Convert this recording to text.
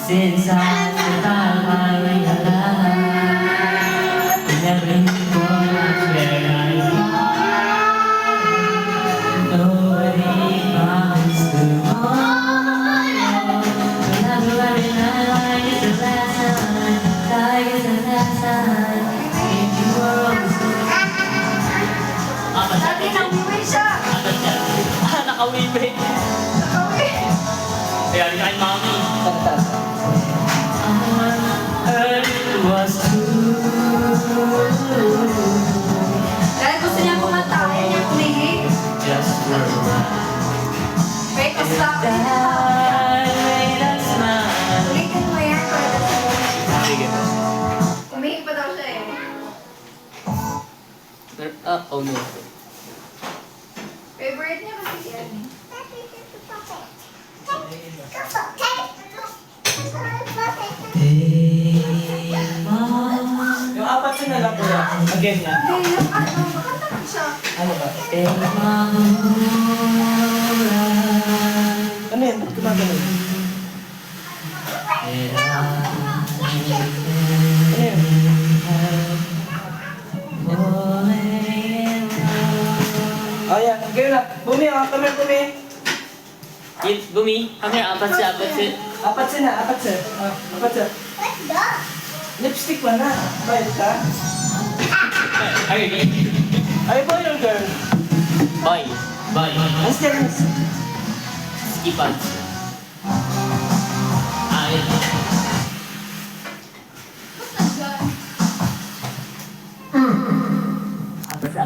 Since I survived, I realized never before that's where I am. Nobody promised tomorrow. Don't have to worry now, like it's the last time. Like it's the last time. If you were always Lagi nang uwi siya. Naka-wave. Nakauwi. Kaya rin kay mami. It was true. Dahil gusto niya kumanta, ayaw niya umihi. Just for a while. Wait, stop. That made us smile. Ulitin mo yan. Sige. Umihi pa daw siya eh. Oh no. Favorite niya kasi si Annie. Yung apat yun na lang kuya. Again yan. Hindi, yung ano, makanta lang siya. Ano ba? Ano yan? Ba't gumagano? Ano yan? Oh yan. Ganyan na. Bumi ah. Come here, Bumi. Bumi, come here, apat siya. Apat siya na. Apat siya. Apat siya. Lipstick pa na. Bayad ka? Ay, Ay, boy or girl? boy. Mas dyan. Skipan. Ay. Apat siya.